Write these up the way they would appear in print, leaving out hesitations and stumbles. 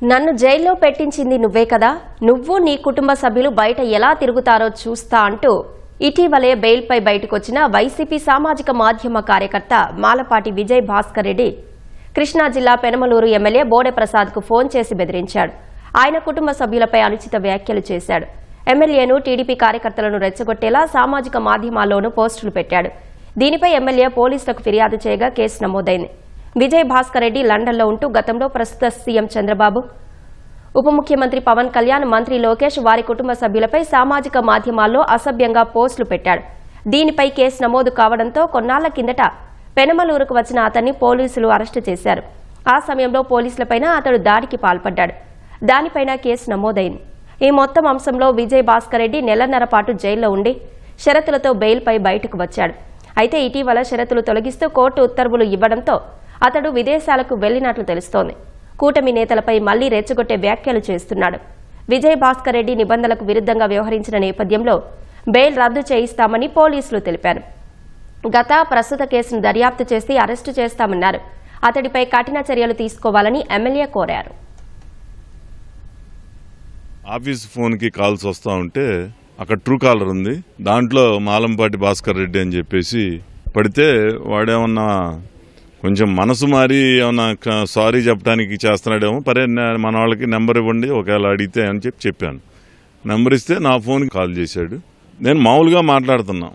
నన్ను జైల్లో పెట్టించింది నువ్వే కదా, నువ్వు నీ కుటుంబ సభ్యులు బయట ఎలా తిరుగుతారో చూస్తా అంటూ ఇటీవలే బెయిల్పై బయటకొచ్చిన వైసీపీ సామాజిక మాధ్యమ కార్యకర్త మాలపాటి విజయ్ భాస్కర్ రెడ్డి కృష్ణా జిల్లా పెనమలూరు ఎమ్మెల్యే బోడె ప్రసాద్కు ఫోన్ చేసి బెదిరించాడు. ఆయన కుటుంబ సభ్యులపై అనుచిత వ్యాఖ్యలు చేశాడు. ఎమ్మెల్యేను టీడీపీ కార్యకర్తలను రెచ్చగొట్టేలా సామాజిక మాధ్యమాల్లోనూ పోస్టులు పెట్టాడు. దీనిపై ఎమ్మెల్యే పోలీసులకు ఫిర్యాదు చేయగా కేసు నమోదైంది. విజయ్ భాస్కర్ రెడ్డి లండన్లో ఉంటూ గతంలో ప్రస్తుత సీఎం చంద్రబాబు, ఉప ముఖ్యమంత్రి పవన్ కళ్యాణ్, మంత్రి లోకేష్ వారి కుటుంబ సభ్యులపై సామాజిక మాధ్యమాల్లో అసభ్యంగా పోస్టులు పెట్టాడు. దీనిపై కేసు నమోదు కావడంతో కొన్నాళ్ల కిందట పెనమలూరుకు వచ్చిన అతన్ని పోలీసులు అరెస్టు చేశారు. ఆ సమయంలో పోలీసులపైన అతడు దాడికి పాల్పడ్డాడు. దానిపైన కేసు నమోదైంది. ఈ మొత్తం అంశంలో విజయ్ భాస్కర్ రెడ్డి నెలన్నర పాటు జైల్లో ఉండి షరతులతో బెయిల్పై బయటకు వచ్చాడు. అయితే ఇటీవల షరతులు తొలగిస్తూ కోర్టు ఉత్తర్వులు ఇవ్వడంతో అతడు విదేశాలకు వెళ్లినట్లు తెలుస్తోంది. కూటమి నేతలపై మళ్లీ రెచ్చగొట్టే వ్యాఖ్యలు చేస్తున్నాడు. విజయ్ భాస్కర్ రెడ్డి నిబంధనలకు విరుద్ధంగా వ్యవహరించిన నేపథ్యంలో బెయిల్ రద్దు చేయిస్తామని పోలీసులు తెలిపారు. ప్రస్తుత కేసును దర్యాప్తు చేసి అరెస్టు చేస్తామన్నారు. అతడిపై కఠిన చర్యలు తీసుకోవాలని ఎమ్మెల్యే కోరారు. ఆఫీస్ ఫోన్కి కాల్స్ వస్తూ ఉంటే అక్కడ ట్రూ కాలర్ ఉంది, దాంట్లో మాలంపాటి భాస్కర్ రెడ్డి అని చెప్పేసి పడితే వాడేమన్నా కొంచెం మనసు మారి ఏమన్నా సారీ చెప్పడానికి చేస్తున్నాడేమో, మన వాళ్ళకి నెంబర్ ఇవ్వండి ఒకవేళ అడిగితే అని చెప్పాను. నెంబర్ ఇస్తే నా ఫోన్కి కాల్ చేశాడు. నేను మామూలుగా మాట్లాడుతున్నా,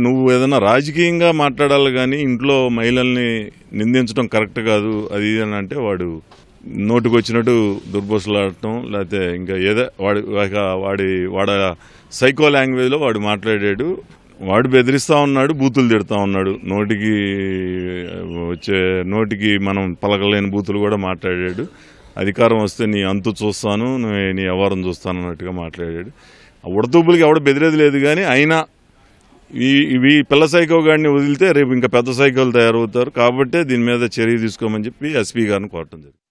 నువ్వు ఏదైనా రాజకీయంగా మాట్లాడాలి కానీ ఇంట్లో మహిళల్ని నిందించడం కరెక్ట్ కాదు అది అని అంటే వాడు నోటికి వచ్చినట్టు దుర్భాషలాడటం, లేకపోతే ఇంకా ఏదో వాడి సైకో లాంగ్వేజ్లో వాడు మాట్లాడాడు. వాడు బెదిరిస్తూ ఉన్నాడు, బూతులు తిడతా ఉన్నాడు, నోటికి మనం పలకలేని బూతులు కూడా మాట్లాడాడు. అధికారం వస్తే నీ అంతు చూస్తాను, నీ వ్యవహారం చూస్తాను అన్నట్టుగా మాట్లాడాడు. ఉడతూపులకి ఎవడ బెదిరేది లేదు, కానీ అయినా ఇవి పిల్ల సైకో గాడిని వదిలితే రేపు ఇంకా పెద్ద సైకోలు తయారవుతారు. కాబట్టి దీని మీద చర్య తీసుకోమని చెప్పి ఎస్పీ గారిని కోరటం జరిగింది.